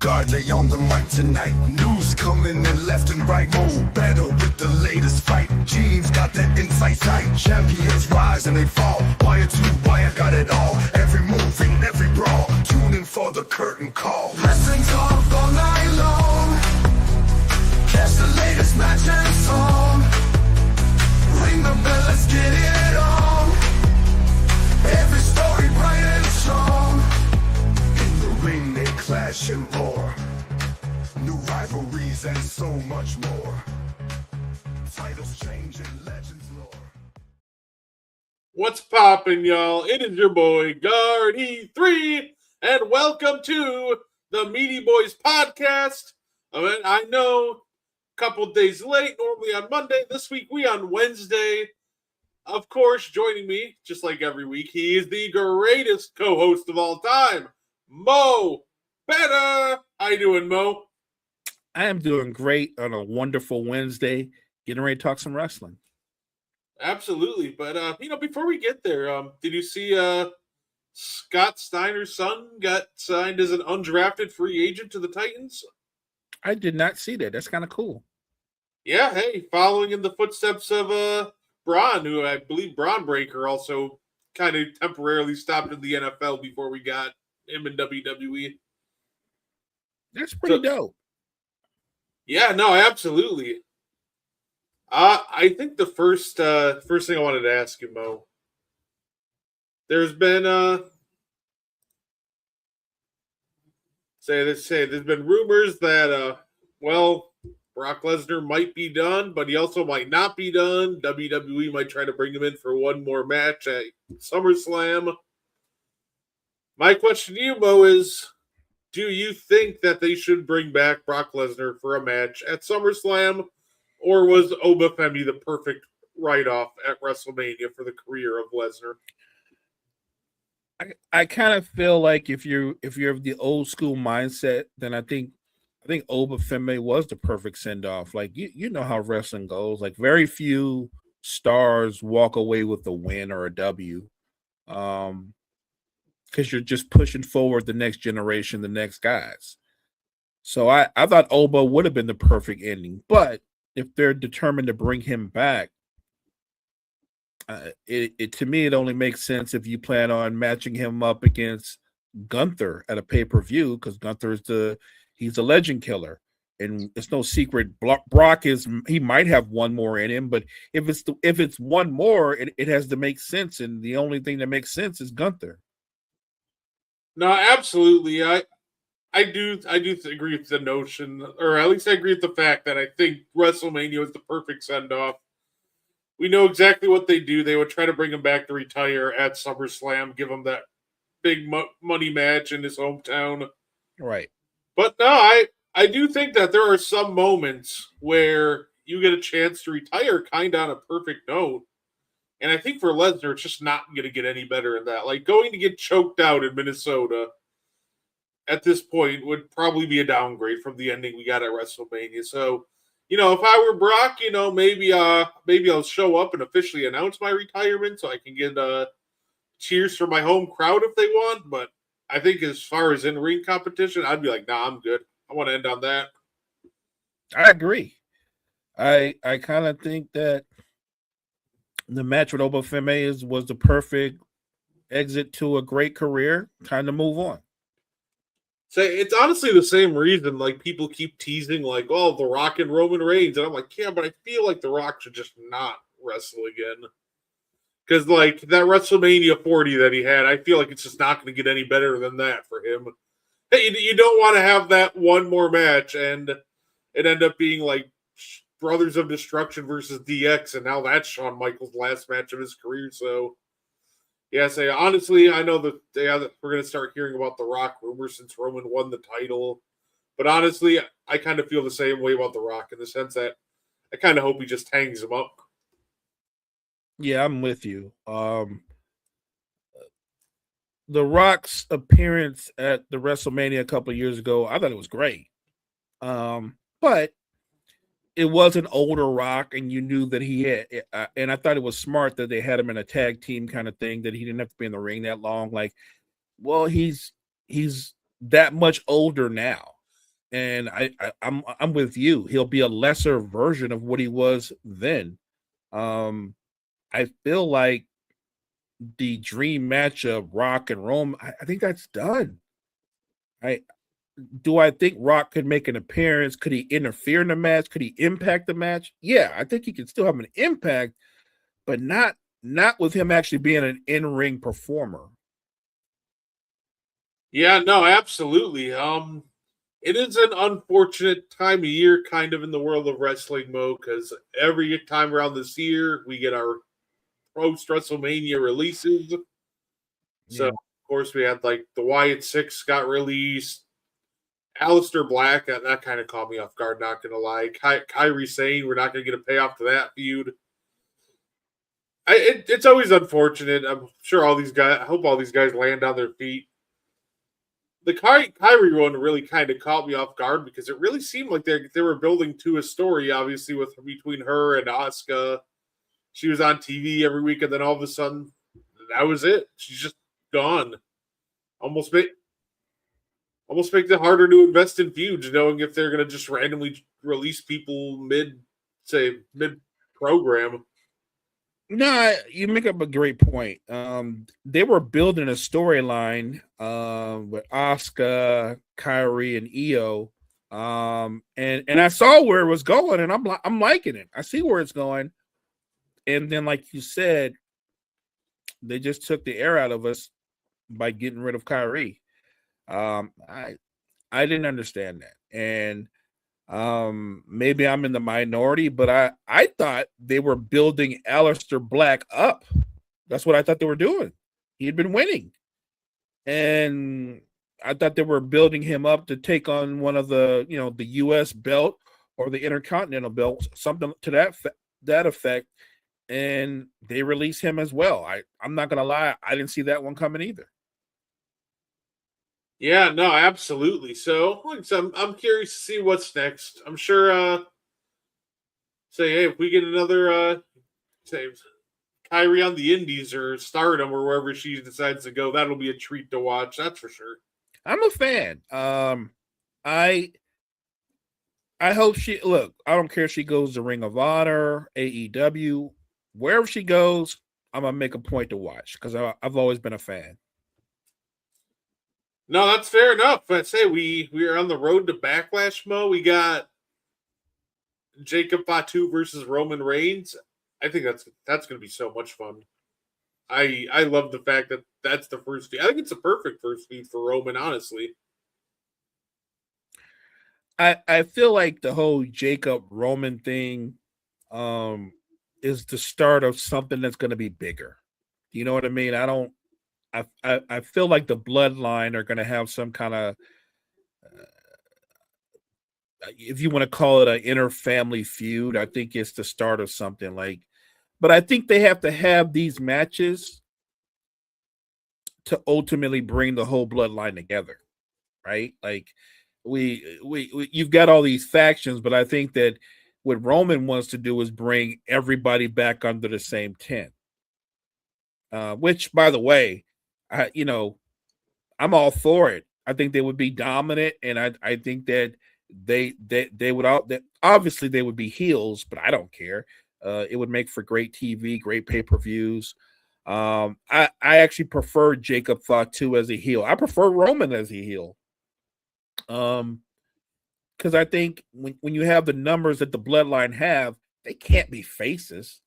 guard, lay on the mic tonight. News coming in left and right. More better with the latest fight. Gene's got that inside sight. Champions rise and they fall. Wire to wire, got it all. Every move and every brawl. Tune in for the curtain call. Wrestling talk all night long. Catch the latest match and song. Ring the bell, let's get it on. Every story bright and strong. In the ring they clash and roar. New rivalries and so much more. Titles change and legends lore. What's poppin', y'all? It is your boy Guard3, and welcome to the Meaty Boyz podcast. I know, a couple days late, normally on Monday. This week we on Wednesday. Of course, joining me, just like every week, he is the greatest co-host of all time, Mo Better. How you doing, Mo? I am doing great on a wonderful Wednesday, getting ready to talk some wrestling. Absolutely, but before we get there, did you see Scott Steiner's son got signed as an undrafted free agent to the Titans? I did not see that. That's kind of cool. Yeah, hey, following in the footsteps of Braun, who I believe Braun Breaker also kind of temporarily stopped in the NFL before we got him in WWE. That's pretty dope. Yeah, no, absolutely. I think the first thing I wanted to ask you, Mo, there's been there's been rumors that Brock Lesnar might be done, but he also might not be done. WWE might try to bring him in for one more match at SummerSlam. My question to you, Mo, is do you think that they should bring back Brock Lesnar for a match at SummerSlam, or was Obafemi the perfect write-off at WrestleMania for the career of Lesnar? I kind of feel like if you're of the old school mindset, then I think Obafemi was the perfect send-off. Like you know how wrestling goes. Like very few stars walk away with a win or a W. Because you're just pushing forward the next generation, the next guys. So I thought Oba would have been the perfect ending. But if they're determined to bring him back, to me, it only makes sense if you plan on matching him up against Gunther at a pay-per-view, because Gunther he's a legend killer. And it's no secret Brock he might have one more in him, but if it's one more, it has to make sense. And the only thing that makes sense is Gunther. No, absolutely. I do agree with the notion, or at least I agree with the fact that I think WrestleMania is the perfect send-off. We know exactly what they do. They would try to bring him back to retire at SummerSlam, give him that big money match in his hometown. Right. But no, I do think that there are some moments where you get a chance to retire kind of on a perfect note. And I think for Lesnar, it's just not going to get any better than that. Like, going to get choked out in Minnesota at this point would probably be a downgrade from the ending we got at WrestleMania. So, if I were Brock, maybe I'll show up and officially announce my retirement so I can get cheers from my home crowd if they want. But I think as far as in-ring competition, I'd be like, nah, I'm good. I want to end on that. I agree. I kind of think that the match with Obafemi was the perfect exit to a great career. Time to move on. So it's honestly the same reason, like, people keep teasing, like, oh, The Rock and Roman Reigns. And I'm like, yeah, but I feel like The Rock should just not wrestle again. Because, like, that WrestleMania 40 that he had, I feel like it's just not going to get any better than that for him. Hey, you don't want to have that one more match and it end up being, like, Brothers of Destruction versus DX, and now that's Shawn Michaels' last match of his career. So, yeah, honestly, I know that we're going to start hearing about The Rock rumors since Roman won the title. But honestly, I kind of feel the same way about The Rock in the sense that I kind of hope he just hangs him up. Yeah, I'm with you. The Rock's appearance at the WrestleMania a couple of years ago, I thought it was great. But it was an older Rock, and you knew that he had, and I thought it was smart that they had him in a tag team kind of thing, that he didn't have to be in the ring that long. Like, well, he's that much older now. And I'm with you. He'll be a lesser version of what he was then. I feel like the dream match of Rock and Rome, I think that's done. I think Rock could make an appearance? Could he interfere in the match? Could he impact the match? Yeah, I think he can still have an impact, but not with him actually being an in-ring performer. Yeah, no, absolutely. It is an unfortunate time of year, kind of in the world of wrestling, Mo, because every time around this year we get our post WrestleMania releases. So Yeah. of course we had like the Wyatt Six got released, Aleister Black, that kind of caught me off guard, not gonna lie. Kyrie saying we're not gonna get a payoff to that feud. It's always unfortunate. I'm sure all these guys. I hope all these guys land on their feet. The Kyrie one really kind of caught me off guard because it really seemed like they were building to a story. Obviously, with between her and Asuka, she was on TV every week, and then all of a sudden, that was it. She's just gone. Almost make makes it harder to invest in feuds, knowing if they're going to just randomly release people mid program. No, you make up a great point. They were building a storyline with Asuka, Kyrie, and Io. And I saw where it was going, and I'm liking it. I see where it's going. And then, like you said, they just took the air out of us by getting rid of Kyrie. I didn't understand that. And maybe I'm in the minority, but I thought they were building Aleister Black up. That's what I thought they were doing. He had been winning, and I thought they were building him up to take on one of the the U.S. belt or the Intercontinental belt, something to that effect. And they release him as well. I'm not gonna lie, I didn't see that one coming either. Yeah, no, absolutely. So I'm curious to see what's next. I'm sure say hey, if we get another say Kyrie on the Indies or Stardom or wherever she decides to go, that'll be a treat to watch, that's for sure. I'm a fan. I hope she look, I don't care if she goes to Ring of Honor, AEW, wherever she goes, I'm gonna make a point to watch because I've always been a fan. No, that's fair enough. I'd say we are on the road to Backlash, Mo. We got Jacob Fatu versus Roman Reigns. I think that's going to be so much fun. I love the fact that that's the first feud. I think it's a perfect first feud for Roman, honestly. I feel like the whole Jacob Roman thing is the start of something that's going to be bigger. You know what I mean? I feel like the bloodline are going to have some kind of, if you want to call it an inner family feud, I think it's the start of something like, but I think they have to have these matches to ultimately bring the whole bloodline together, right? Like we you've got all these factions, but I think that what Roman wants to do is bring everybody back under the same tent. Which, by the way, I'm all for it. I think they would be dominant, and I think that they would all that obviously they would be heels, but I don't care. It would make for great TV, great pay-per-views. I actually prefer Jacob Fatu as a heel. I prefer Roman as a heel. Because I think when you have the numbers that the bloodline have, they can't be faces.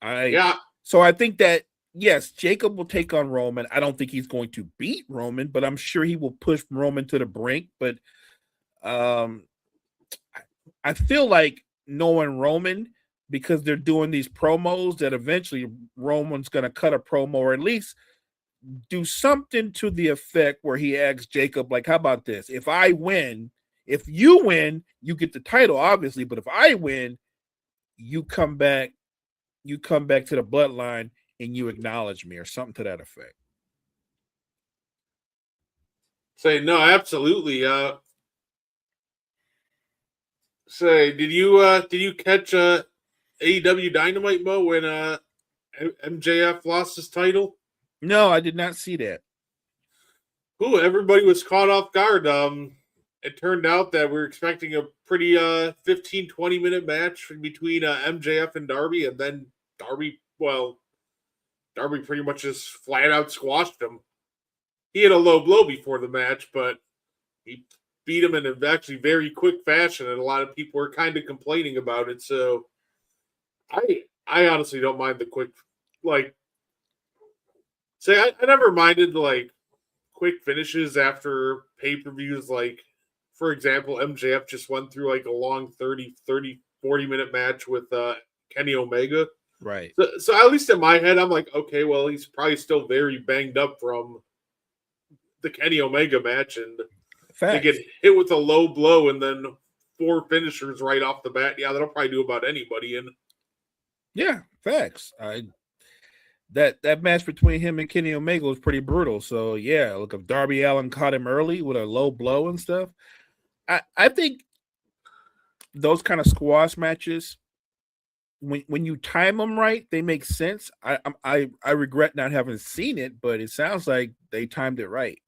So I think that yes, Jacob will take on Roman. I don't think he's going to beat Roman, but I'm sure he will push Roman to the brink. But I feel like knowing Roman, because they're doing these promos, that eventually Roman's going to cut a promo or at least do something to the effect where he asks Jacob, like, how about this? If I win, if you win, you get the title, obviously. But if I win, you come back to the bloodline and you acknowledge me, or something to that effect. Say no, absolutely. Say, did you catch AEW Dynamite, Mo, when MJF lost his title? No, I did not see that. Ooh, everybody was caught off guard. It turned out that we were expecting a pretty 15, 20-minute match between MJF and Darby, and then Darby pretty much just flat out squashed him. He had a low blow before the match, but he beat him in a actually very quick fashion, and a lot of people were kind of complaining about it. So I honestly don't mind the quick, like, say I never minded like quick finishes after pay-per-views. Like, for example, MJF just went through like a long 40-minute match with Kenny Omega. Right. So at least in my head, I'm like, okay, well, he's probably still very banged up from the Kenny Omega match, and Facts. they get hit with a low blow and then 4 finishers right off the bat. Yeah, that'll probably do about anybody. And yeah, facts. That match between him and Kenny Omega was pretty brutal. So yeah, look, if Darby Allin caught him early with a low blow and stuff, I think those kind of squash matches, when you time them right, they make sense. I regret not having seen it, but it sounds like they timed it right.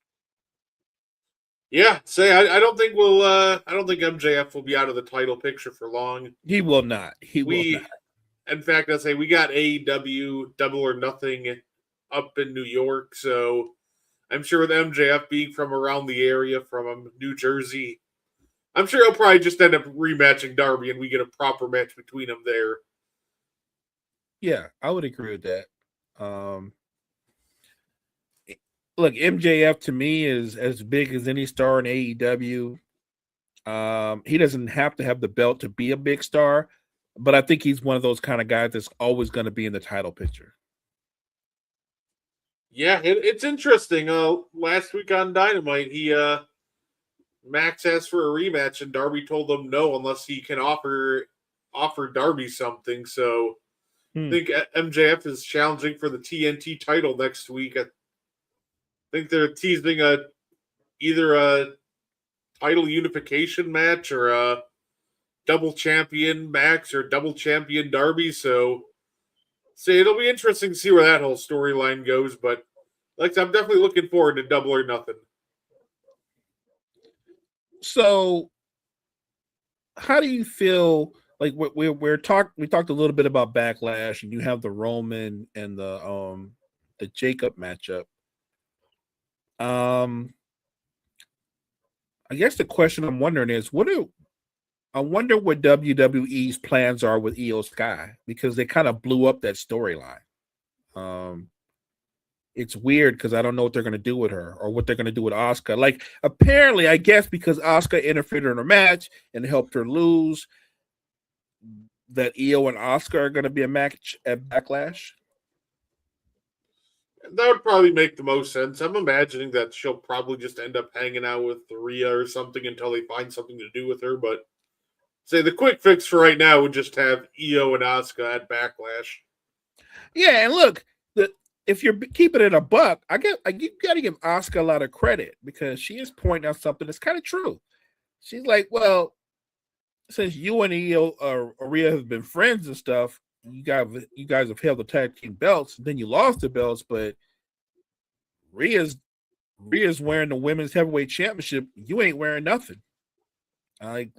yeah, I don't think MJF will be out of the title picture for long. He will not. Will not. In fact, I say we got AEW Double or Nothing up in New York, so I'm sure with MJF being from around the area, from New Jersey, I'm sure he'll probably just end up rematching Darby, and we get a proper match between them there. Yeah, I would agree with that. Look, MJF to me is as big as any star in AEW. He doesn't have to have the belt to be a big star, but I think he's one of those kind of guys that's always going to be in the title picture. Yeah, it's interesting. Last week on Dynamite, Max asked for a rematch, and Darby told him no unless he can offer Darby something. So I think MJF is challenging for the TNT title next week. I think they're teasing either a title unification match or a double champion Max or double champion Darby. So it'll be interesting to see where that whole storyline goes. But like I'm definitely looking forward to Double or Nothing. So, how do you feel? Like we talked a little bit about Backlash, and you have the Roman and the Jacob matchup. I guess the question I'm wondering is, I wonder what WWE's plans are with Io Sky, because they kind of blew up that storyline. It's weird because I don't know what they're going to do with her or what they're going to do with Asuka. Like, apparently, I guess because Asuka interfered in her match and helped her lose, that Io and Asuka are going to be a match at Backlash. That would probably make the most sense. I'm imagining that she'll probably just end up hanging out with Rhea or something until they find something to do with her. But the quick fix for right now would just have Io and Asuka at Backlash. Yeah, and look, if you're keeping it a buck, you got to give Asuka a lot of credit because she is pointing out something that's kind of true. She's like, well, since you and Io or Rhea have been friends and stuff, you guys have held the tag team belts, then you lost the belts, but Rhea's wearing the women's heavyweight championship. You ain't wearing nothing. Like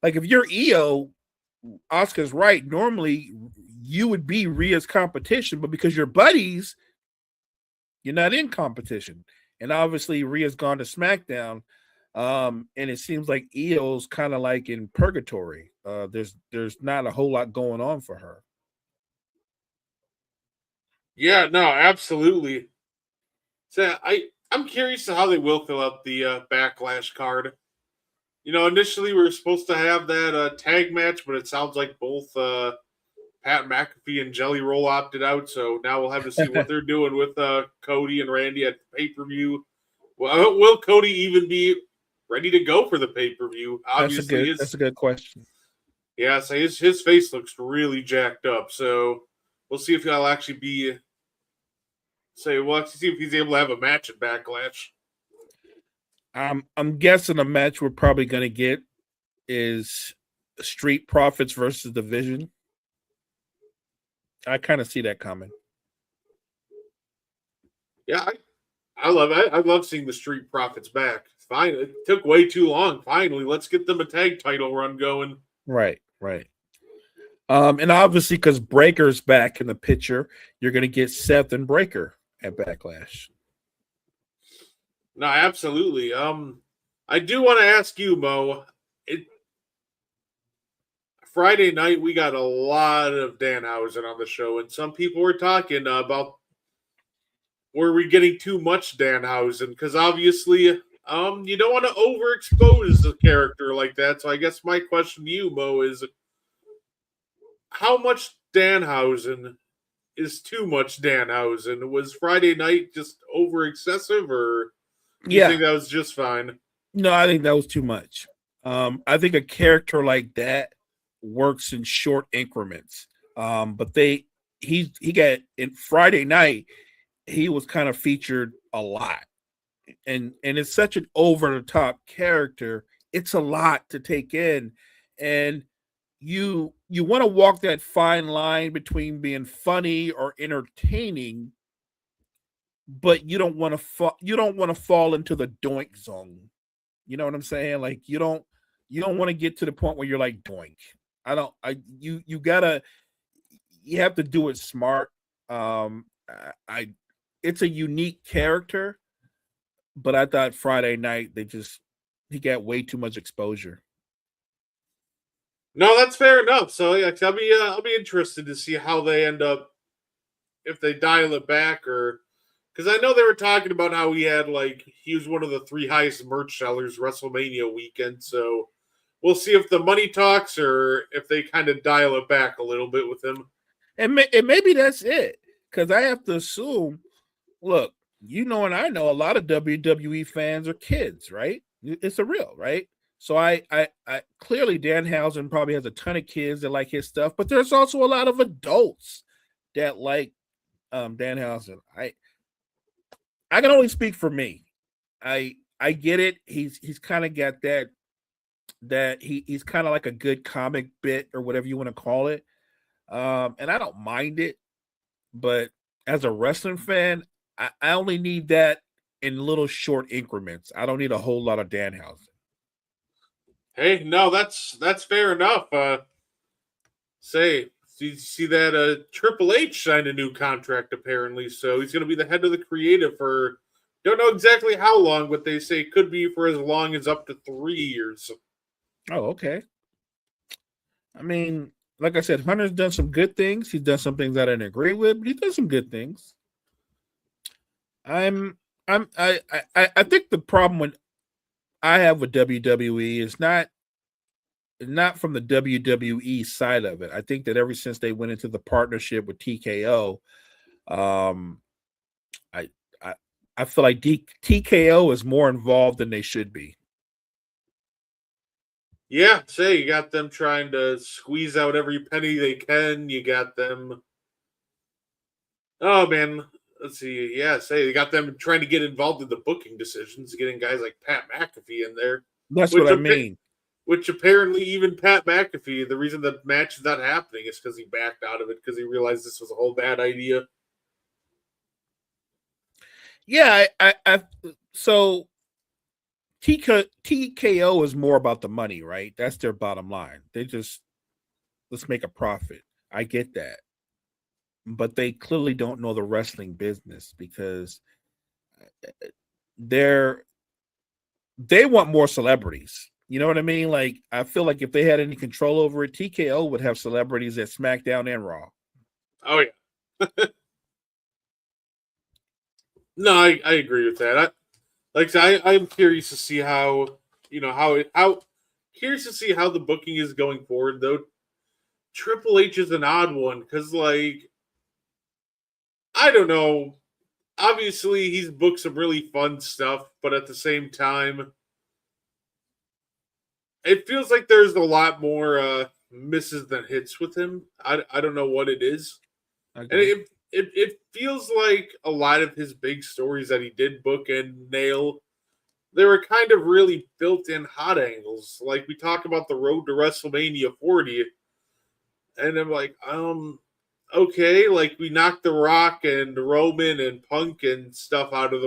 if you're Io, Asuka's right. Normally, you would be Rhea's competition, but because you're buddies, you're not in competition. And obviously, Rhea's gone to SmackDown, and it seems like Io's kind of like in purgatory. There's not a whole lot going on for her. Yeah, no, absolutely. So I'm curious to how they will fill out the Backlash card. Initially we were supposed to have that tag match, but it sounds like both Pat McAfee and Jelly Roll opted out. So now we'll have to see what they're doing with Cody and Randy at the pay-per-view. Well, will Cody even be ready to go for the pay-per-view? Obviously, that's a good question. Yeah, so his face looks really jacked up. So we'll see if he'll actually be. We'll actually see if he's able to have a match at Backlash. I'm guessing a match we're probably going to get is Street Profits versus The Vision. I kind of see that coming. Yeah, I love it. I love seeing the Street Profits back. Fine, it took way too long. Finally, let's get them a tag title run going. Right, right. And obviously, because Breaker's back in the picture, you're going to get Seth and Breaker at Backlash. No, absolutely. I do want to ask you, Mo. Friday night we got a lot of Danhausen on the show, and some people were talking about were we getting too much Danhausen? Because obviously, you don't want to overexpose a character like that. So I guess my question to you, Mo, is how much Danhausen is too much Danhausen? Was Friday night just over excessive, or do you think that was just fine? No, I think that was too much. I think a character like that works in short increments. But he got in Friday night, he was kind of featured a lot. And it's such an over the top character. It's a lot to take in. And you want to walk that fine line between being funny or entertaining, but you don't want to fall into the doink zone. You know what I'm saying? Like you don't want to get to the point where you're like doink. You have to do it smart. It's a unique character, but I thought Friday night he got way too much exposure. No, that's fair enough. So yeah, I'll be interested to see how they end up, if they dial it back, or because I know they were talking about how he was one of the 3 highest merch sellers WrestleMania weekend. So we'll see if the money talks or if they kind of dial it back a little bit with him. And maybe that's it, because I have to assume. Look, and I know a lot of WWE fans are kids, right? It's a real, right? So I clearly Danhausen probably has a ton of kids that like his stuff, but there's also a lot of adults that like Danhausen. I can only speak for me. I get it. He's kind of got that he's kind of like a good comic bit or whatever you want to call it. And I don't mind it, but as a wrestling fan, I only need that in little short increments. I don't need a whole lot of Danhausen. Hey, no, that's fair enough. Did you see that Triple H signed a new contract apparently, so he's going to be the head of the creative for don't know exactly how long, but they say it could be for as long as up to 3 years. Oh, okay. I mean, like I said, Hunter's done some good things. He's done some things I didn't agree with, but he's done some good things. I think the problem I have with WWE is not from the WWE side of it. I think that ever since they went into the partnership with TKO, I feel like TKO is more involved than they should be. Yeah, you got them trying to squeeze out every penny they can. You got them. Oh man, let's see. Yeah, you got them trying to get involved in the booking decisions, getting guys like Pat McAfee in there. That's what I mean. Which apparently even Pat McAfee, the reason the match is not happening is because he backed out of it because he realized this was a whole bad idea. Yeah, so TKO is more about the money, right? That's their bottom line. They just let's make a profit. I get that. But they clearly don't know the wrestling business because they want more celebrities. You know what I mean? Like, I feel like if they had any control over it, TKO would have celebrities at SmackDown and Raw. Oh yeah. No, I agree with that. I'm curious to see how curious to see how the booking is going forward though. Triple H is an odd one because I don't know. Obviously, he's booked some really fun stuff, but at the same time, it feels like there's a lot more misses than hits with him. I don't know what it is. Okay. And it feels like a lot of his big stories that he did book and nail, they were kind of really built-in hot angles. Like we talk about the road to WrestleMania 40, and I'm like, okay, like we knocked The Rock and Roman and Punk and stuff out of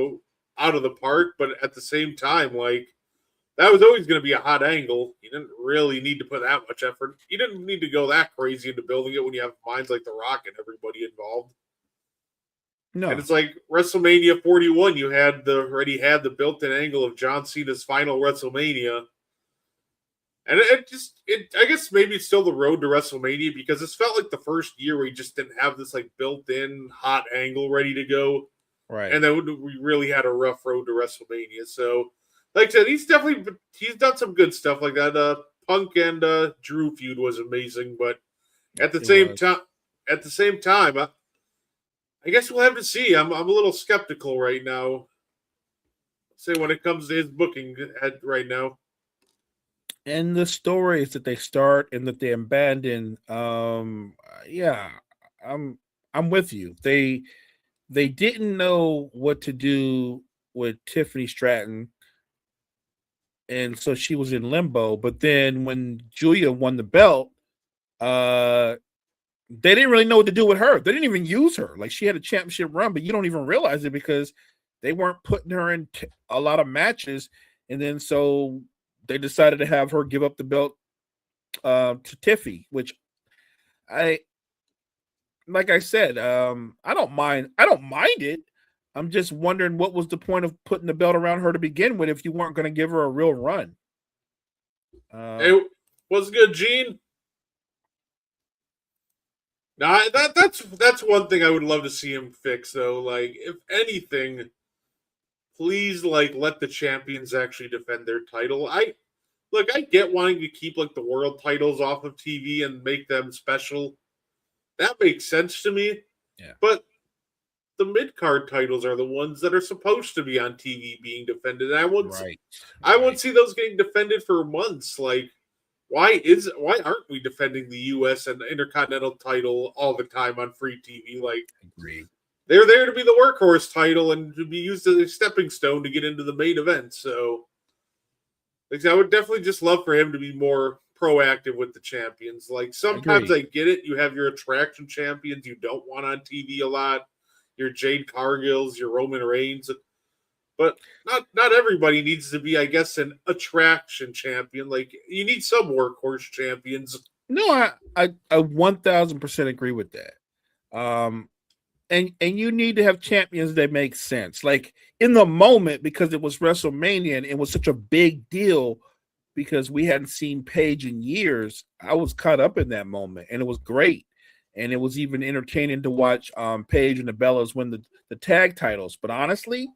out of the park, but at the same time, like that was always going to be a hot angle. You didn't really need to put that much effort. You didn't need to go that crazy into building it when you have minds like The Rock and everybody involved. No. And it's like WrestleMania 41, you had already had the built-in angle of John Cena's final WrestleMania. And I guess maybe it's still the road to WrestleMania because this felt like the first year where you just didn't have this like built-in hot angle ready to go. Right. And then we really had a rough road to WrestleMania. So, like I said, he's done some good stuff like that. Punk and Drew feud was amazing, but at the same time, I guess we'll have to see. I'm a little skeptical right now. Say when it comes to his booking right now. And the stories that they start and that they abandon, yeah, I'm with you. They didn't know what to do with Tiffany Stratton, and so she was in limbo. But then when Julia won the belt, they didn't really know what to do with her. They didn't even use her. Like she had a championship run, but you don't even realize it because they weren't putting her in a lot of matches, and then so they decided to have her give up the belt to Tiffy, which like I said, I don't mind it. I'm just wondering what was the point of putting the belt around her to begin with if you weren't going to give her a real run. Hey, what's good, Gene? Now that's one thing I would love to see him fix, though. Like, if anything, please let the champions actually defend their title. I get wanting to keep like the world titles off of TV and make them special. That makes sense to me. Yeah. But the mid-card titles are the ones that are supposed to be on TV being defended. And I wouldn't see those getting defended for months. Like, why aren't we defending the US and the Intercontinental title all the time on free TV? Like, Agreed. They're there to be the workhorse title and to be used as a stepping stone to get into the main event. So I would definitely just love for him to be more proactive with the champions. Like, sometimes I get it. You have your attraction champions you don't want on TV a lot. Your Jade Cargills, your Roman Reigns. But not everybody needs to be, I guess, an attraction champion. Like, you need some workhorse champions. No, I 1000% agree with that. And you need to have champions that make sense. Like in the moment, because it was WrestleMania and it was such a big deal because we hadn't seen Paige in years. I was caught up in that moment and it was great. And it was even entertaining to watch Paige and the Bellas win the tag titles. But honestly,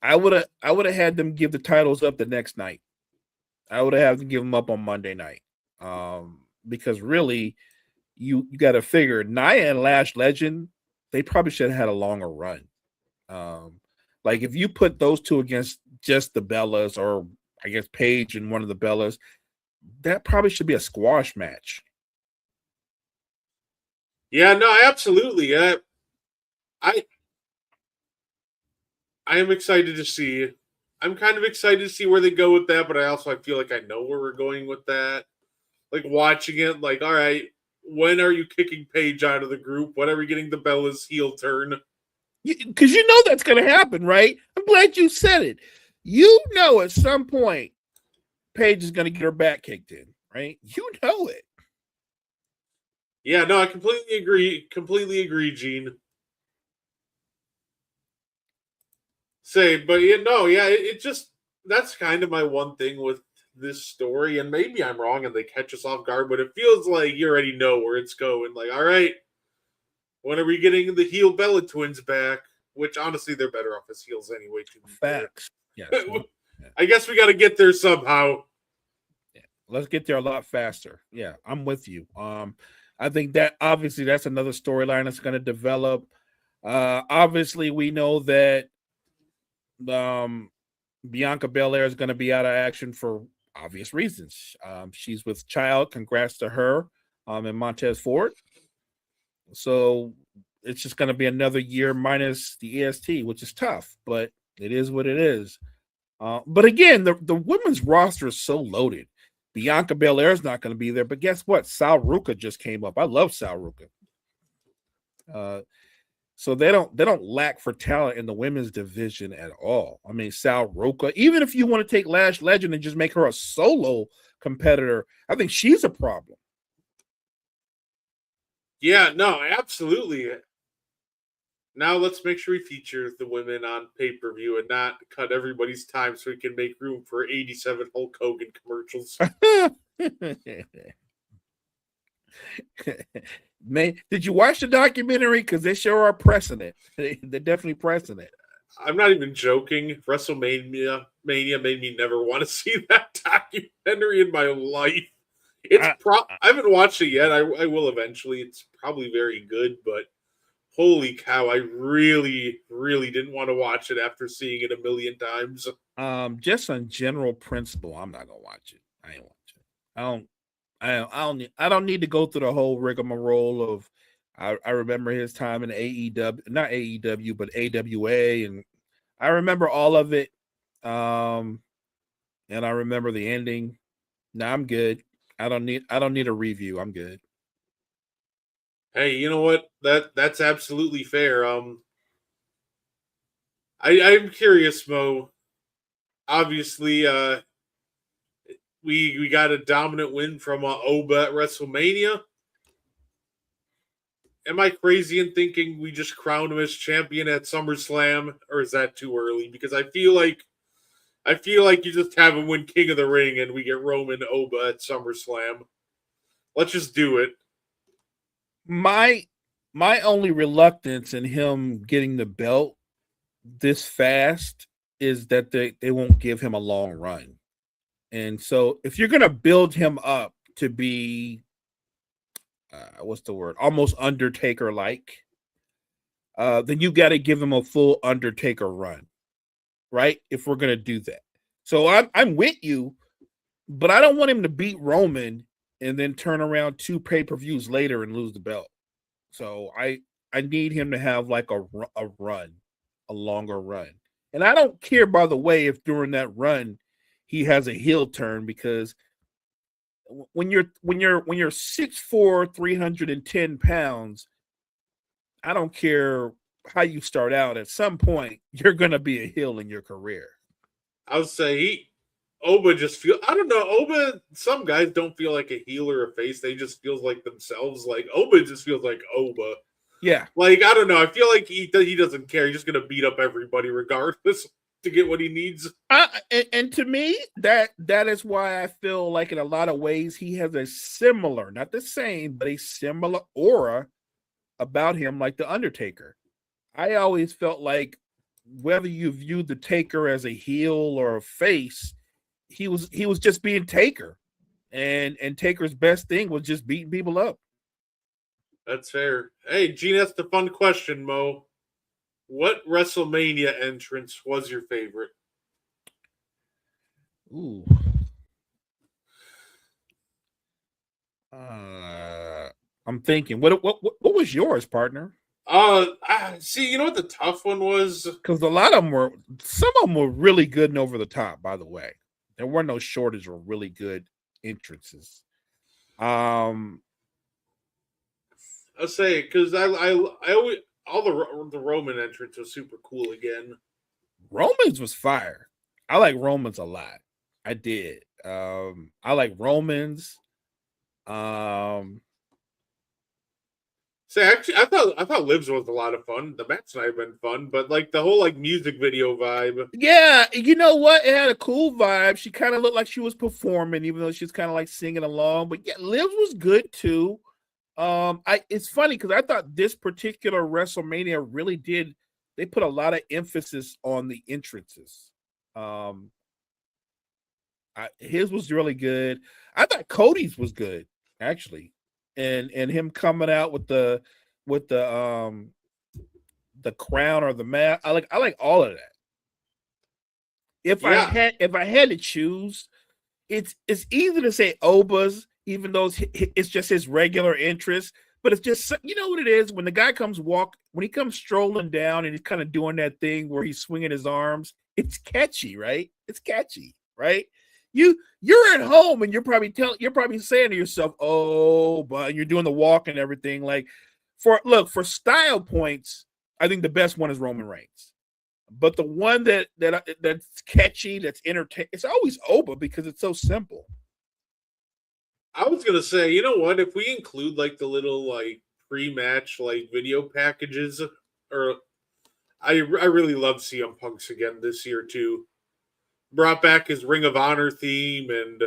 I would have had them give the titles up the next night. I would have had to give them up on Monday night. Because really, you got to figure Nia and Lash Legend, they probably should have had a longer run. Like if you put those two against just the Bellas, or I guess Paige and one of the Bellas, that probably should be a squash match. Yeah, no, absolutely. I am excited to see. I'm kind of excited to see where they go with that, but I feel like I know where we're going with that. Like watching it, like, all right, when are you kicking Paige out of the group? When are we getting the Bella's heel turn? Because you know that's going to happen, right? I'm glad you said it. You know at some point Paige is going to get her back kicked in, right? You know it. Yeah, no, I completely agree. Completely agree, Gene. It just, that's kind of my one thing with this story, and maybe I'm wrong and they catch us off guard, but it feels like you already know where it's going. Like, all right, when are we getting the heel Bella twins back? Which honestly, they're better off as heels anyway. Facts. Yes. I guess we got to get there somehow. Yeah. Let's get there a lot faster. Yeah, I'm with you. I think that obviously that's another storyline that's going to develop. Obviously, we know that Bianca Belair is going to be out of action for obvious reasons. She's with child. Congrats to her and Montez Ford. So it's just going to be another year minus the EST, which is tough, but it is what it is. But again, the women's roster is so loaded. Bianca Belair is not going to be there, but guess what? Sal Ruka just came up. I love Sal Ruka. So they don't lack for talent in the women's division at all. I mean, Sal Roca, even if you want to take Lash Legend and just make her a solo competitor, I think she's a problem. Yeah, no, absolutely. Now let's make sure we feature the women on pay-per-view and not cut everybody's time so we can make room for 87 Hulk Hogan commercials. Man, did you watch the documentary? Because they sure are pressing it. They're definitely pressing it. I'm not even joking. WrestleMania made me never want to see that documentary in my life. I haven't watched it yet. I will eventually. It's probably very good, but holy cow, I really, really didn't want to watch it after seeing it a million times. Just on general principle, I'm not gonna watch it. I ain't watch it. I don't need to go through the whole rigmarole of. I remember his time in AEW, not AEW, but AWA, and I remember all of it. And I remember the ending. No, I'm good. I don't need a review. I'm good. Hey, you know what? That's absolutely fair. I'm curious, Mo. Obviously, we got a dominant win from Oba at WrestleMania. Am I crazy in thinking we just crowned him as champion at SummerSlam, or is that too early? Because I feel like you just have him win King of the Ring and we get Roman Oba at SummerSlam. Let's just do it. My only reluctance in him getting the belt this fast is that they won't give him a long run. And so if you're going to build him up to be what's the word? Almost Undertaker like, then you got to give him a full Undertaker run, right? If we're going to do that. So I'm with you, but I don't want him to beat Roman and then turn around 2 pay-per-views later and lose the belt. So I need him to have like a run, a longer run. And I don't care, by the way, if during that run he has a heel turn, because when you're 6'4", 310 pounds, I don't care how you start out. At some point, you're gonna be a heel in your career. I would say Oba just feel. I don't know. Oba. Some guys don't feel like a heel or a face. They just feels like themselves. Like Oba just feels like Oba. Yeah. Like I don't know. I feel like he doesn't care. He's just gonna beat up everybody regardless to get what he needs. And to me, that is why I feel like in a lot of ways he has a similar, not the same, but a similar aura about him, like the Undertaker. I always felt like whether you viewed the Taker as a heel or a face, he was just being Taker, and Taker's best thing was just beating people up. That's fair. Hey, Gene, that's the fun question, Mo. What WrestleMania entrance was your favorite? Ooh. I'm thinking. What was yours, partner? See, you know what the tough one was? Because some of them were really good and over the top, by the way. There were no shortage of really good entrances. I'll say, because I always, all the Roman entrance was super cool again. Romans was fire. I like Romans a lot. I did. I like Romans. Say, actually, I thought Liv's was a lot of fun. The match night have been fun, but like the whole like music video vibe. Yeah, you know what? It had a cool vibe. She kind of looked like she was performing, even though she was kind of like singing along. But yeah, Liv's was good too. It's funny because I thought this particular WrestleMania really did. They put a lot of emphasis on the entrances. His was really good. I thought Cody's was good actually, and him coming out with the crown or the mat. I like all of that. If I had to choose, it's easy to say Oba's, even though it's just his regular interest. But it's just, you know what it is, when the guy when he comes strolling down and he's kind of doing that thing where he's swinging his arms, it's catchy, right? It's catchy, right? You're at home and you're probably saying to yourself, "Oh," but you're doing the walk and everything. Like for style points, I think the best one is Roman Reigns. But the one that's catchy, that's entertaining, it's always Oba because it's so simple. I was gonna say, you know what? If we include like the little like pre-match like video packages, or I really love CM Punk's again this year too. Brought back his Ring of Honor theme and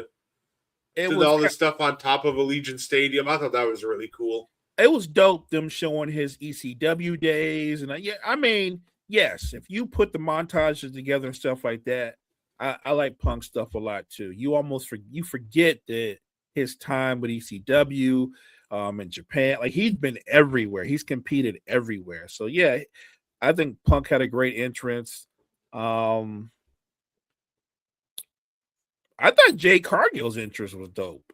did all this stuff on top of Allegiant Stadium. I thought that was really cool. It was dope them showing his ECW days, and I mean, yes, if you put the montages together and stuff like that, I like Punk stuff a lot too. You almost forget that his time with ECW, in Japan, like he's been everywhere. He's competed everywhere. So yeah, I think Punk had a great entrance. I thought Jade Cargill's entrance was dope.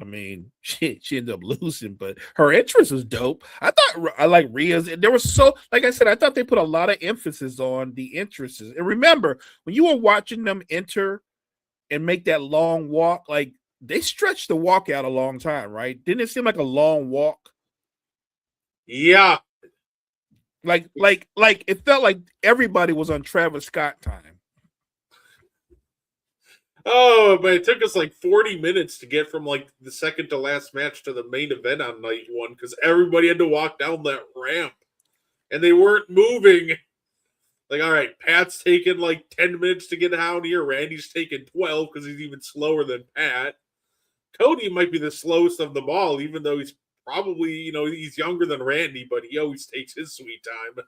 I mean, she ended up losing, but her entrance was dope. I like Rhea's. There was like I said, I thought they put a lot of emphasis on the entrances. And remember, when you were watching them enter and make that long walk, like they stretched the walk out a long time, right? Didn't it seem like a long walk? Yeah. Like it felt like everybody was on Travis Scott time. Oh, but it took us like 40 minutes to get from like the second to last match to the main event on night one because everybody had to walk down that ramp and they weren't moving. Like, all right, Pat's taking like 10 minutes to get down here. Randy's taking 12 because he's even slower than Pat. Cody might be the slowest of them all, even though he's probably, he's younger than Randy, but he always takes his sweet time.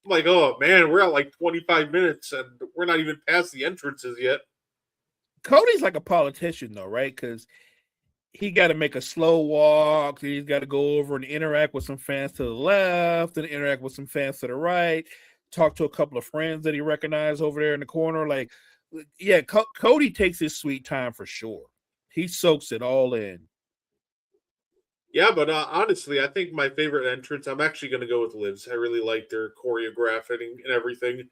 I'm like, oh man, we're at like 25 minutes and we're not even past the entrances yet. Cody's like a politician, though, right? Because he got to make a slow walk. He's got to go over and interact with some fans to the left and interact with some fans to the right. Talk to a couple of friends that he recognized over there in the corner. Like, yeah, Cody takes his sweet time for sure. He soaks it all in. Yeah, but honestly, I think my favorite entrance, I'm actually going to go with Liv's. I really like their choreographing and everything.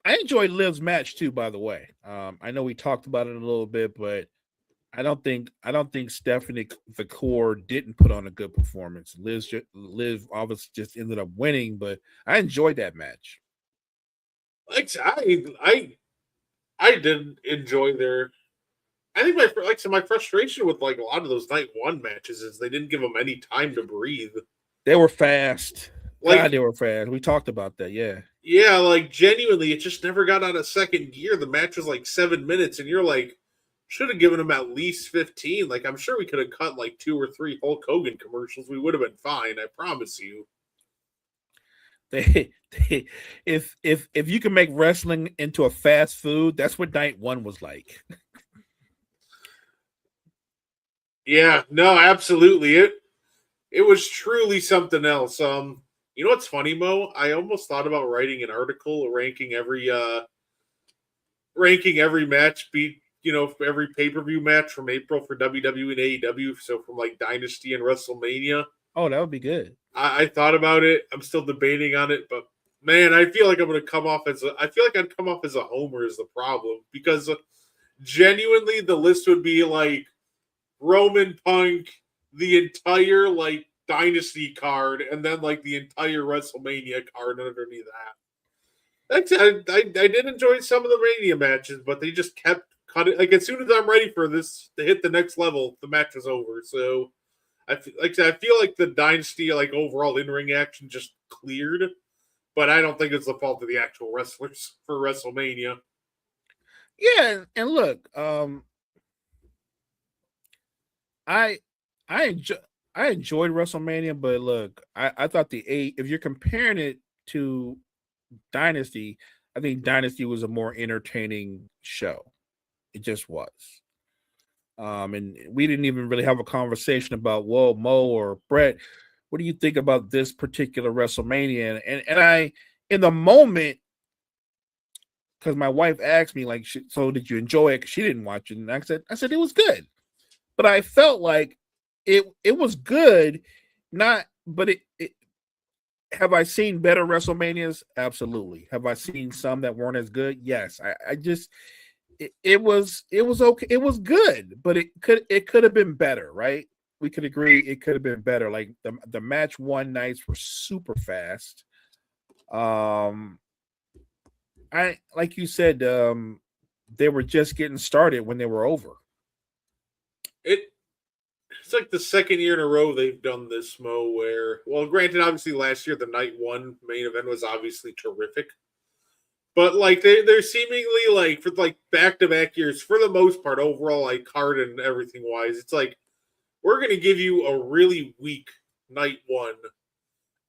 I enjoyed Liv's match too, by the way. I know we talked about it a little bit, but I don't think Stephanie the Core didn't put on a good performance. Liv obviously just ended up winning, but I enjoyed that match. Like I did enjoy their. I think my frustration with like a lot of those night one matches is they didn't give them any time to breathe. They were fast. Like, they were fast. We talked about that. Yeah. Yeah, like genuinely, it just never got out of second gear. The match was like 7 minutes, and you're like, should have given him at least 15. Like, I'm sure we could have cut like 2 or 3 Hulk Hogan commercials. We would have been fine. I promise you. If you can make wrestling into a fast food, that's what night one was like. Yeah, no, absolutely. It was truly something else. You know what's funny, Mo? I almost thought about writing an article ranking every match, every pay-per-view match from April for WWE and AEW. So from like Dynasty and WrestleMania. Oh, that would be good. I thought about it. I'm still debating on it, but man, I feel like I'd come off as a homer is the problem because genuinely the list would be like Roman Punk, the entire like Dynasty card, and then like the entire WrestleMania card underneath that. I did enjoy some of the Mania matches, but they just kept cutting. Like as soon as I'm ready for this to hit the next level, the match is over. So I feel like the Dynasty like overall in-ring action just cleared, but I don't think it's the fault of the actual wrestlers for WrestleMania. Yeah, and look, I enjoyed WrestleMania, but look, I thought if you're comparing it to Dynasty, I think Dynasty was a more entertaining show. It just was. And we didn't even really have a conversation about, well, Mo or Brett, what do you think about this particular WrestleMania? And I, in the moment, because my wife asked me, like, so did you enjoy it? Because she didn't watch it. And I said it was good. But I felt like it was good, but have I seen better WrestleManias? Absolutely. Have I seen some that weren't as good? Yes. It was okay. It was good, but it could have been better, right? we could agree it could have been better. Like the match one nights were super fast. I like you said, they were just getting started when they were over. It's like the second year in a row they've done this, Mo, where, well, granted, obviously last year the night one main event was obviously terrific. But like they're seemingly like for like back-to-back years, for the most part, overall, like card and everything wise, it's like we're gonna give you a really weak night one.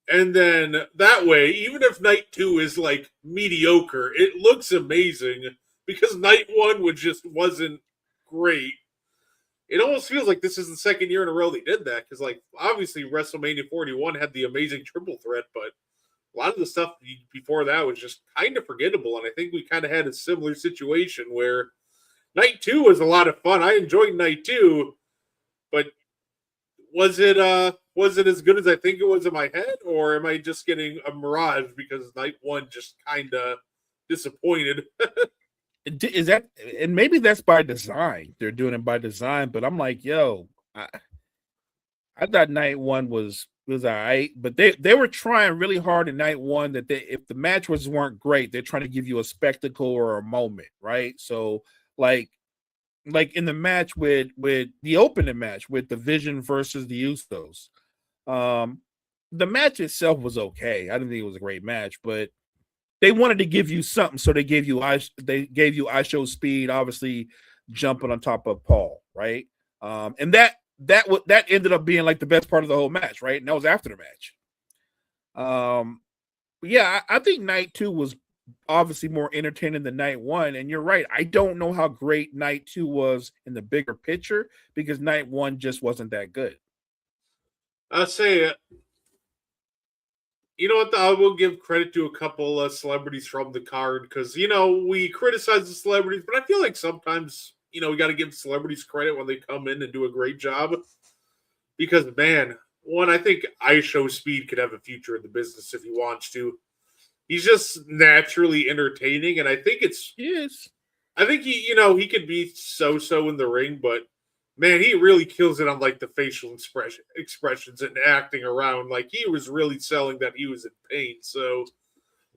And then that way, even if night two is like mediocre, it looks amazing because night one wasn't great. It almost feels like this is the second year in a row they did that because, like, obviously WrestleMania 41 had the amazing triple threat, but a lot of the stuff before that was just kind of forgettable. And I think we kind of had a similar situation where night two was a lot of fun. I enjoyed night two, but was it as good as I think it was in my head, or am I just getting a mirage because night one just kind of disappointed? Is that, and maybe that's by design. They're doing it by design, but I'm like, yo, I thought night one was all right, but they were trying really hard in night one that if the matches weren't great, they're trying to give you a spectacle or a moment, right? So like in the match with the opening match with the Vision versus the Usos, the match itself was okay. I didn't think it was a great match, but they wanted to give you something, so they gave you I Show Speed, obviously jumping on top of Paul, right? And that ended up being like the best part of the whole match, right? And that was after the match. Yeah, I think night two was obviously more entertaining than night one. And you're right, I don't know how great night two was in the bigger picture because night one just wasn't that good. I'll say you know what? I will give credit to a couple celebrities from the card because, we criticize the celebrities, but I feel like sometimes, we got to give celebrities credit when they come in and do a great job. Because, man, one, I think I Show Speed could have a future in the business if he wants to. He's just naturally entertaining, and I think I think he could be so-so in the ring, but man, he really kills it on like the facial expressions and acting around. Like he was really selling that he was in pain. So,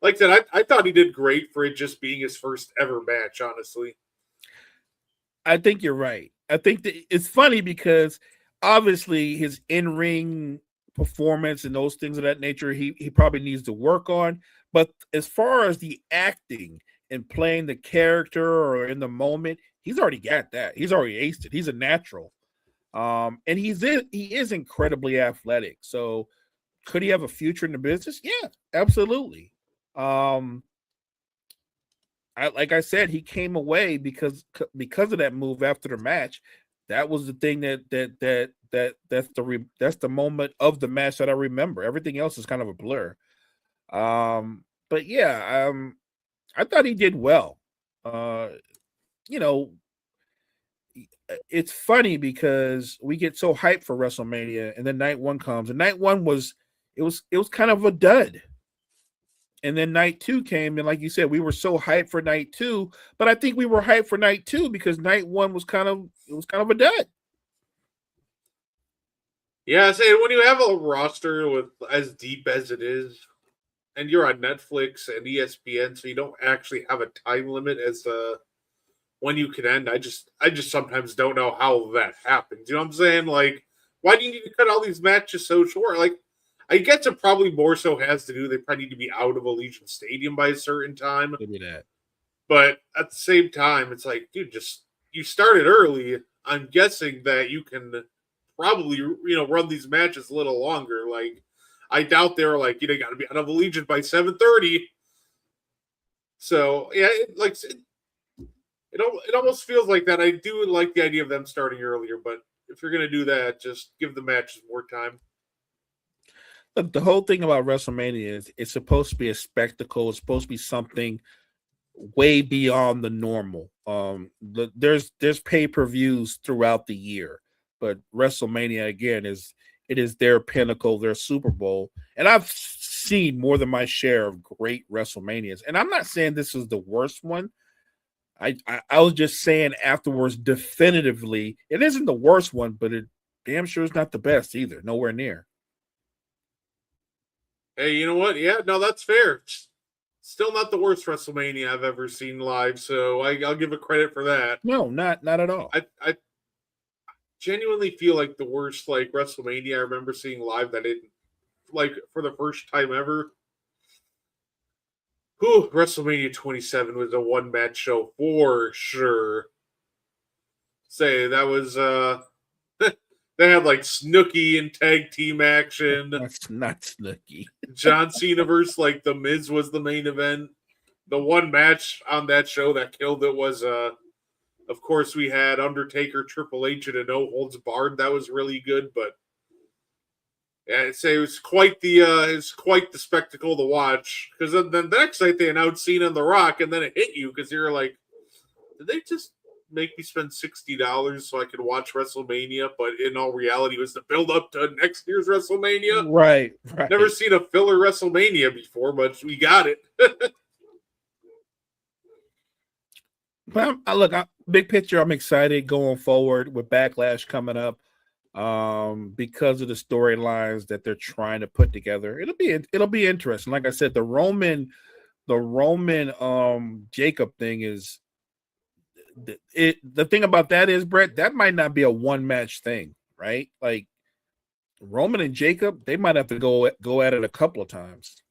like that, I thought he did great for it just being his first ever match. Honestly, I think you're right. I think that it's funny because obviously his in-ring performance and those things of that nature, he probably needs to work on. But as far as the acting and playing the character or in the moment, he's already got that. He's already aced it. He's a natural. And he is incredibly athletic. So could he have a future in the business? Yeah, absolutely. Like I said, he came away because of that move after the match. That was the thing that's the moment of the match that I remember. Everything else is kind of a blur. But yeah, I thought he did well. It's funny because we get so hyped for WrestleMania, and then night one comes, and night one was kind of a dud. And then night two came, and like you said, we were so hyped for night two, but I think we were hyped for night two because night one was kind of a dud. Yeah, say when you have a roster with as deep as it is, and you're on Netflix and ESPN, so you don't actually have a time limit as when you can end. I just sometimes don't know how that happens. You know what I'm saying? Like, why do you need to cut all these matches so short? Like, I guess it probably more so has to do. They probably need to be out of Allegiant Stadium by a certain time. Maybe that. But at the same time, it's like, dude, you started early. I'm guessing that you can probably run these matches a little longer. Like, I doubt they're like got to be out of Allegiant by 7:30. So yeah, it almost feels like that. I do like the idea of them starting earlier, but if you're gonna do that, just give the matches more time. Look, the whole thing about WrestleMania is it's supposed to be a spectacle. It's supposed to be something way beyond the normal. There's pay-per-views throughout the year, but WrestleMania again is their pinnacle, their Super Bowl. And I've seen more than my share of great WrestleManias. And I'm not saying this is the worst one. I was just saying afterwards, definitively, it isn't the worst one, but damn sure is not the best either. Nowhere near. Hey, you know what? Yeah, no, that's fair. Still not the worst WrestleMania I've ever seen live, so I'll give it credit for that. No, not at all. I genuinely feel like the worst like WrestleMania I remember seeing live that it like for the first time ever. Whew, WrestleMania 27 was a one match show for sure. Say that was they had like Snooki and tag team action. That's not Snooki. John Cena versus like The Miz was the main event. The one match on that show that killed it was of course we had Undertaker, Triple H, and a no holds barred. That was really good, but yeah, I'd say it was quite the spectacle to watch. Because then the next night they announced Cena and The Rock, and then it hit you because you're like, did they just make me spend $60 so I could watch WrestleMania? But in all reality, it was the build up to next year's WrestleMania. Right. Never seen a filler WrestleMania before, but we got it. But look, big picture, I'm excited going forward with Backlash coming up because of the storylines that they're trying to put together. It'll be interesting. Like I said, the Roman Jacob thing is the thing about that is, Brett, that might not be a one match thing, right? Like Roman and Jacob, they might have to go at it a couple of times.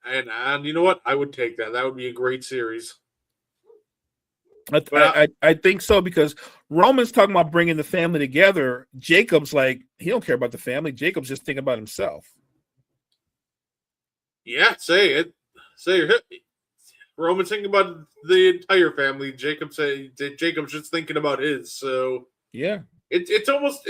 And you know what? I would take that. That would be a great series. I think so, because Roman's talking about bringing the family together. Jacob's like, he don't care about the family. Jacob's just thinking about himself. Yeah, say it. Roman's thinking about the entire family. Jacob's just thinking about his. So yeah, it's almost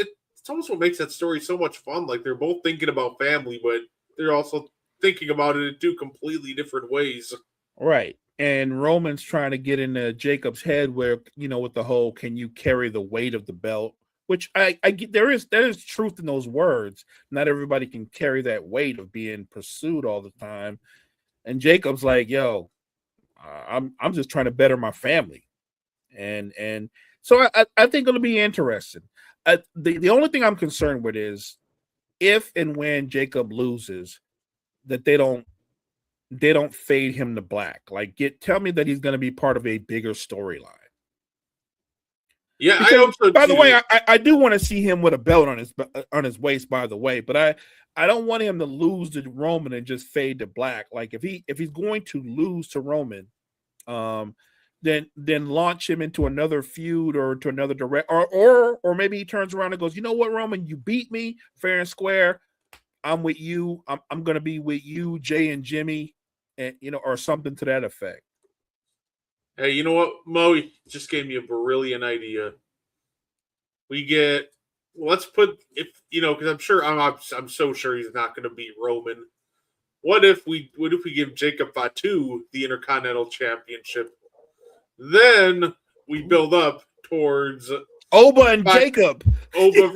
what makes that story so much fun. Like they're both thinking about family, but they're also thinking about it in two completely different ways. Right. And Roman's trying to get into Jacob's head where, with the whole, can you carry the weight of the belt? Which I get, there is truth in those words. Not everybody can carry that weight of being pursued all the time. And Jacob's like, yo, I'm just trying to better my family. And so I think it'll be interesting. The only thing I'm concerned with is if and when Jacob loses, that they don't fade him to black. Like, tell me that he's going to be part of a bigger storyline. Yeah, because, I hope so. By the way, I do want to see him with a belt on his waist. By the way, but I don't want him to lose to Roman and just fade to black. Like if he's going to lose to Roman, then launch him into another feud or to another direct, or maybe he turns around and goes, you know what, Roman, you beat me fair and square. I'm with you. I'm going to be with you, Jay and Jimmy. And or something to that effect. Hey, you know what, Mo? You just gave me a brilliant idea. Let's put, because I'm sure I'm so sure he's not going to beat Roman. What if we give Jacob Fatu the Intercontinental Championship? Then we build up towards Oba and Jacob. Oba,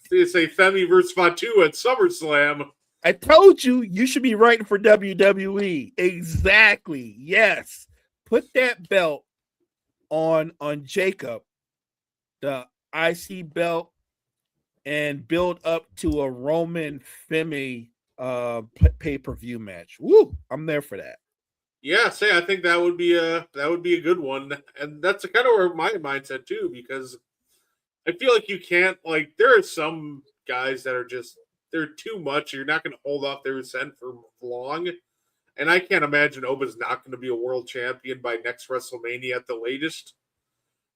say Femi versus Fatu at SummerSlam. I told you should be writing for WWE. Exactly. Yes. Put that belt on Jacob, the IC belt, and build up to a Roman Femi pay-per-view match. Woo! I'm there for that. Yeah, I think that would be a good one. And that's kind of where my mindset too, because I feel like you can't, like, there are some guys that are just, they're too much. You're not going to hold off their scent for long. And I can't imagine Oba's not going to be a world champion by next WrestleMania at the latest.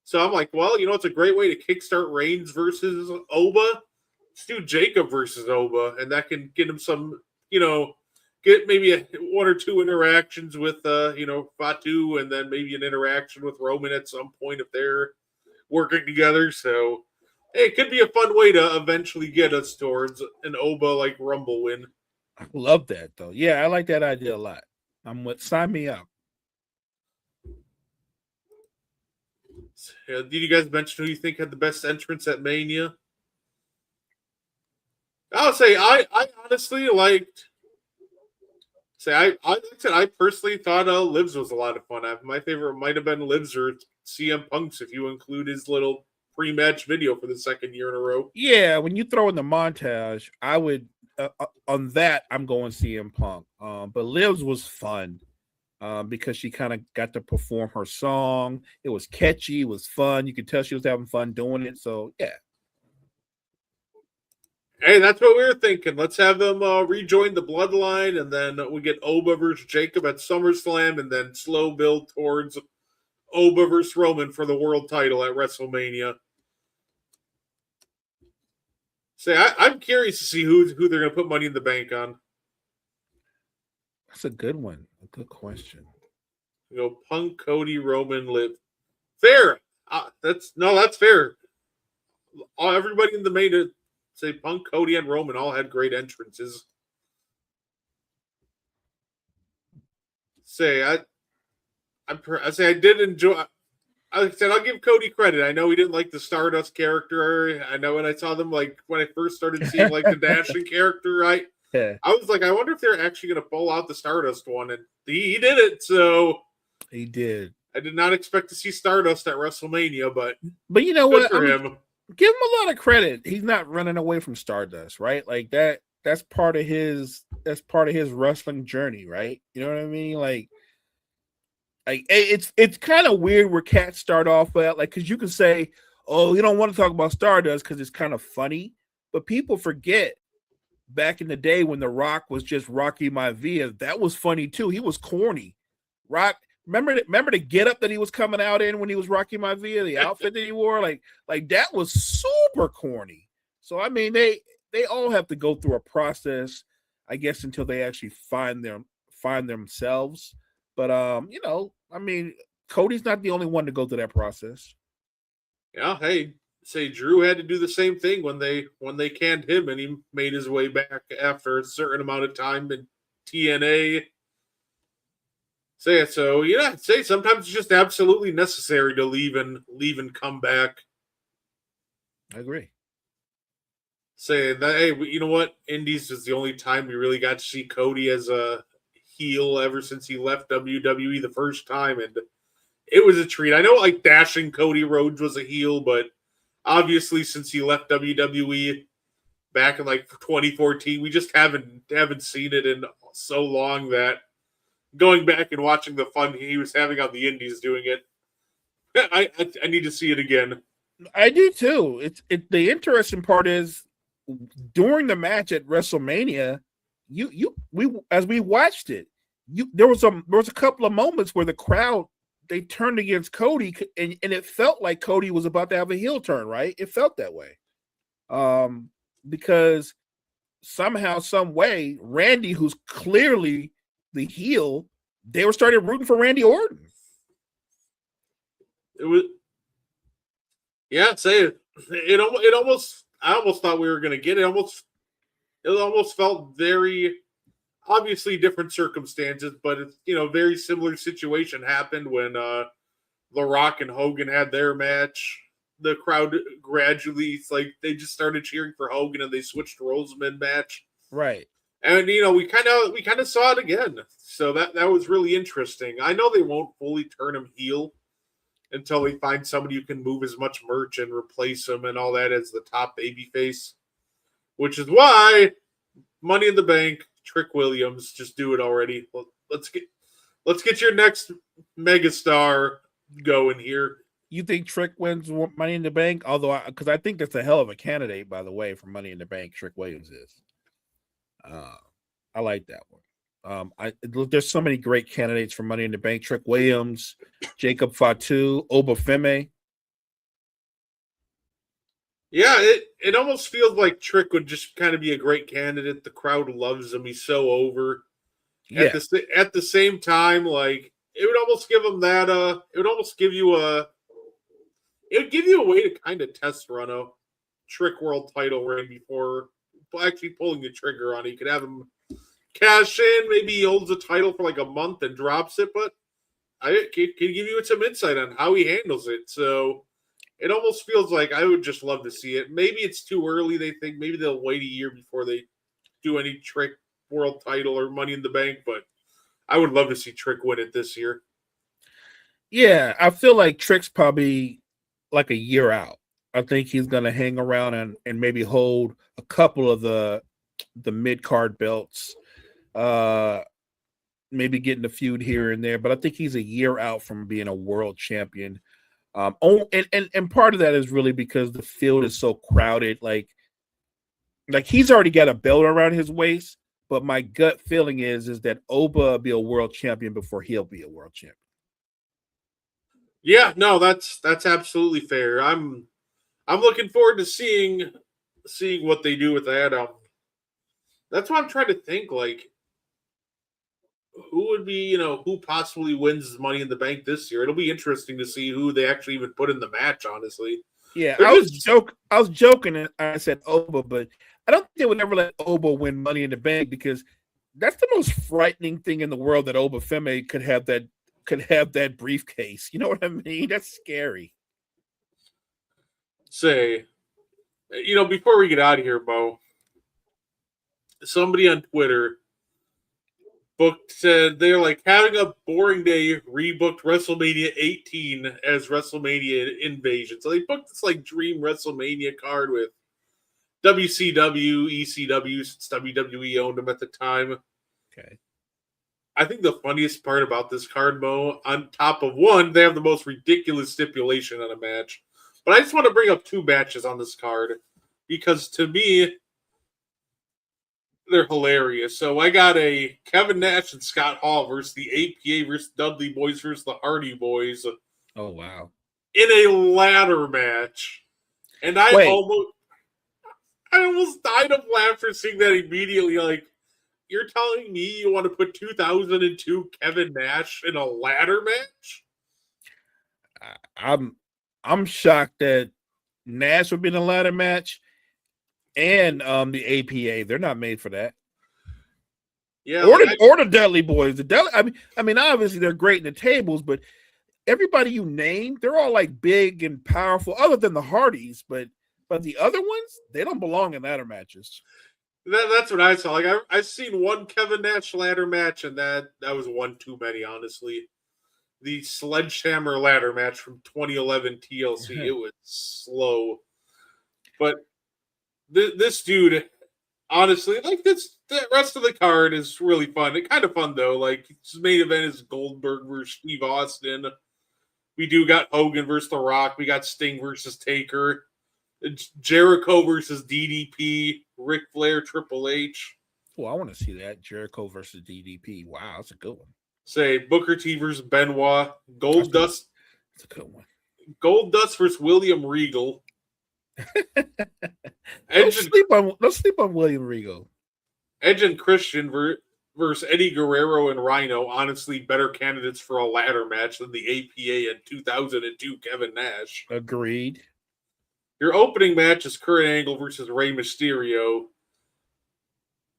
So I'm like, well, it's a great way to kickstart Reigns versus Oba. Let's do Jacob versus Oba. And that can get him some, get maybe one or two interactions with, Fatu, and then maybe an interaction with Roman at some point if they're working together. So, hey, it could be a fun way to eventually get us towards an Oba Rumble win. I love that though. Yeah, I like that idea a lot. Sign me up. Did you guys mention who you think had the best entrance at Mania? I'll say I honestly liked. I personally thought Livs was a lot of fun. My favorite might have been Livs or CM Punk's if you include his little pre-match video for the second year in a row. Yeah, when you throw in the montage, I would on that I'm going CM Punk. But Liv's was fun because she kind of got to perform her song. It was catchy, it was fun. You could tell she was having fun doing it. So yeah. Hey, that's what we were thinking. Let's have them rejoin the bloodline, and then we get Oba versus Jacob at SummerSlam, and then slow build towards Oba versus Roman for the world title at WrestleMania. Say, I'm curious to see who they're going to put Money in the Bank on. That's a good one. A good question. You know, Punk, Cody, Roman, Liv. Fair. That's fair. Everybody in the main, say Punk, Cody, and Roman all had great entrances. Say, I did enjoy. Like I said, I'll give Cody credit. I know he didn't like the Stardust character. I know when I saw them, like when I first started seeing like the Dashing character, right? Yeah. I was like, I wonder if they're actually going to pull out the Stardust one, and he did it. So he did. I did not expect to see Stardust at WrestleMania, but you know what? For him. Give him a lot of credit. He's not running away from Stardust, right? Like that. That's part of his. That's part of his wrestling journey, right? You know what I mean? Like it's kind of weird where cats start off at because you can say, oh, you don't want to talk about Stardust because it's kind of funny, but people forget back in the day when The Rock was just Rocky Maivia, that was funny too. He was corny. Rock, remember the getup that he was coming out in when he was Rocky Maivia, the outfit that he wore, like that was super corny. So I mean, they all have to go through a process, I guess, until they actually find themselves. But you know, I mean, Cody's not the only one to go through that process. Yeah, hey, say Drew had to do the same thing when they canned him, and he made his way back after a certain amount of time in TNA. So yeah, say sometimes it's just absolutely necessary to leave and come back. I agree. Say that, hey, you know what? Indies is the only time we really got to see Cody as a heel ever since he left WWE the first time, and it was a treat. I know like Dashing Cody Rhodes was a heel, but obviously since he left WWE back in like 2014, we just haven't seen it in so long that going back and watching the fun he was having on the indies doing it, I need to see it again. I do too. The interesting part is during the match at WrestleMania, we as we watched it, there was a couple of moments where the crowd they turned against Cody, and it felt like Cody was about to have a heel turn, right? It felt that way, because somehow, some way, Randy, who's clearly the heel, they were started rooting for Randy Orton. It was, yeah, say it almost. I almost thought we were going to get it. It almost felt very obviously different circumstances, but it's very similar situation happened when The Rock and Hogan had their match. The crowd gradually, it's like they just started cheering for Hogan and they switched roles mid-match. Right. And we kind of saw it again. So that was really interesting. I know they won't fully turn him heel until they find somebody who can move as much merch and replace him and all that as the top babyface. Which is why Money in the Bank, Trick Williams, just do it already. Let's get your next megastar going here. You think Trick wins Money in the Bank? Although, because I think that's a hell of a candidate, by the way, for Money in the Bank. Trick Williams is. I like that one. There's so many great candidates for Money in the Bank. Trick Williams, Jacob Fatu, Obafemi. Yeah, it almost feels like Trick would just kind of be a great candidate. The crowd loves him. He's so over. Yeah. At the same time, like it would almost give him that. It would almost give you a. It would give you a way to kind of test run a Trick World title reign before actually pulling the trigger on it. You could have him cash in. Maybe he holds the title for like a month and drops it, but I can give you some insight on how he handles it. So it almost feels like I would just love to see it. Maybe it's too early. They think maybe they'll wait a year before they do any Trick World title or Money in the Bank, but I would love to see Trick win it this year. Yeah, I feel like Trick's probably like a year out. I think he's going to hang around and maybe hold a couple of the mid card belts. Maybe getting a feud here and there, but I think he's a year out from being a world champion. And part of that is really because the field is so crowded. Like he's already got a belt around his waist, but my gut feeling is that Oba will be a world champion before he'll be a world champion. Yeah, no, that's absolutely fair. I'm looking forward to seeing what they do with that. That's why I'm trying to think, like, who would be, who possibly wins Money in the Bank this year. It'll be interesting to see who they actually even put in the match, honestly. Yeah, I was joking and I said Oba, but I don't think they would ever let Oba win Money in the Bank because that's the most frightening thing in the world, that Oba Femi could have that briefcase. You know what I mean? That's scary. Say, before we get out of here, Bo, somebody on Twitter said they're like having a boring day, rebooked WrestleMania 18 as WrestleMania Invasion. So they booked this like dream WrestleMania card with WCW, ECW, since WWE owned them at the time. Okay. I think the funniest part about this card, Mo, on top of one, they have the most ridiculous stipulation on a match. But I just want to bring up two matches on this card because to me, they're hilarious. So I got a Kevin Nash and Scott Hall versus the APA versus Dudley Boys versus the Hardy Boys. Oh, wow. In a ladder match. And I almost died of laughter seeing that immediately. Like, you're telling me you want to put 2002 Kevin Nash in a ladder match? I'm shocked that Nash would be in a ladder match. And the APA, they're not made for that. Yeah, or the Dudley Boys. I mean, obviously they're great in the tables, but everybody you name, they're all like big and powerful, other than the Hardys. But the other ones, they don't belong in ladder matches. That's what I saw. Like I've seen one Kevin Nash ladder match, and that was one too many, honestly. The Sledgehammer ladder match from 2011 TLC, it was slow, but this dude, honestly, like the rest of the card is really fun. It's kind of fun though. Like his main event is Goldberg versus Steve Austin. We do got Hogan versus The Rock. We got Sting versus Taker. It's Jericho versus DDP. Ric Flair, Triple H. Oh, I want to see that. Jericho versus DDP. Wow, that's a good one. Say Booker T versus Benoit. Dust. That's a good one. Gold Dust versus William Regal. Don't sleep on William Regal. Edge and Christian versus Eddie Guerrero and Rhino. Honestly, better candidates for a ladder match than the APA and 2002 Kevin Nash. Agreed. Your opening match is Kurt Angle versus Rey Mysterio.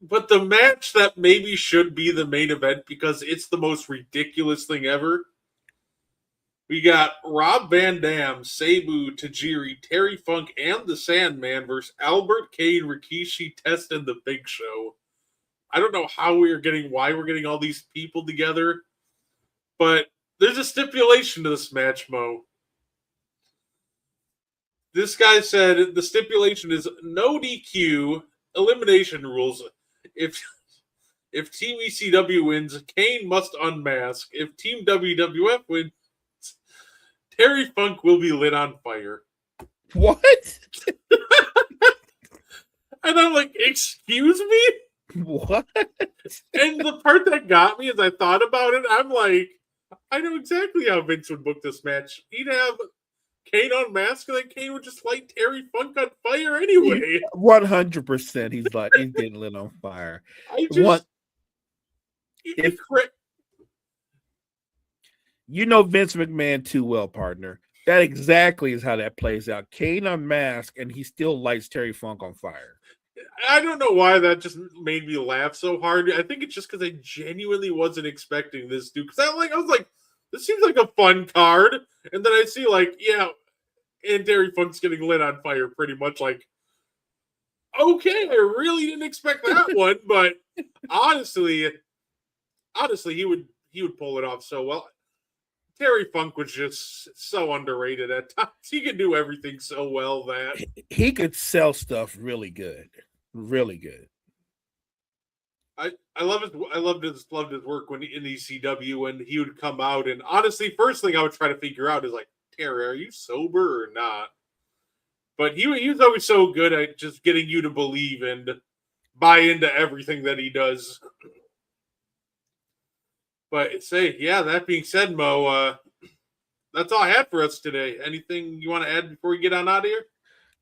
But the match that maybe should be the main event because it's the most ridiculous thing ever. We got Rob Van Dam, Sabu, Tajiri, Terry Funk, and the Sandman versus Albert Kane, Rikishi, Test, and the Big Show. I don't know why we're getting all these people together, but there's a stipulation to this match, Mo. This guy said the stipulation is no DQ, elimination rules. If Team ECW wins, Kane must unmask. If Team WWF wins, Terry Funk will be lit on fire. What? And I'm like, excuse me? What? And the part that got me as I thought about it, I'm like, I know exactly how Vince would book this match. He'd have Kane unmasked, and then Kane would just light Terry Funk on fire anyway. 100%. He's getting lit on fire. You know Vince McMahon too well, partner. That exactly is how that plays out. Kane unmasked, and he still lights Terry Funk on fire. I don't know why that just made me laugh so hard. I think it's just because I genuinely wasn't expecting this dude. Because I was like, this seems like a fun card. And then I see and Terry Funk's getting lit on fire pretty much like, okay, I really didn't expect that one. But honestly, he would pull it off so well. Terry Funk was just so underrated at times. He could do everything so well that he could sell stuff really good, really good. I loved his work when in ECW when he would come out, and honestly, first thing I would try to figure out is like, Terry, are you sober or not? But he was always so good at just getting you to believe and buy into everything that he does. But that being said, Mo, that's all I had for us today. Anything you want to add before we get on out of here?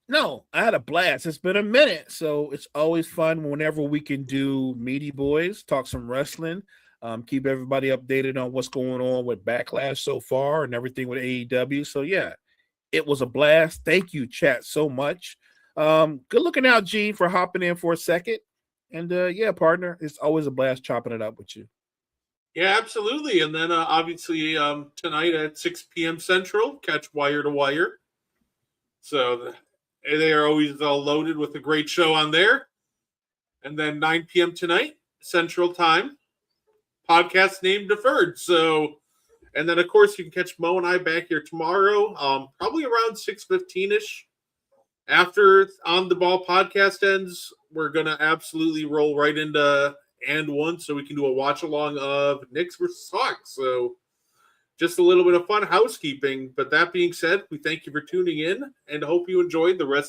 No, I had a blast. It's been a minute, so it's always fun whenever we can do Meaty Boyz, talk some wrestling, keep everybody updated on what's going on with Backlash so far and everything with AEW. So yeah, it was a blast. Thank you, chat, so much. Good looking out, Gene, for hopping in for a second. And yeah, partner, it's always a blast chopping it up with you. Yeah, absolutely. And then obviously tonight at 6 p.m. Central, catch Wire to Wire. So they are always loaded with a great show on there. And then 9 p.m. tonight, Central Time, podcast name deferred. So, and then of course you can catch Mo and I back here tomorrow, probably around 6:15ish. After On the Ball podcast ends, we're gonna absolutely roll right into and one, so we can do a watch along of Knicks versus Hawks. So just a little bit of fun housekeeping. But that being said, we thank you for tuning in and hope you enjoyed the rest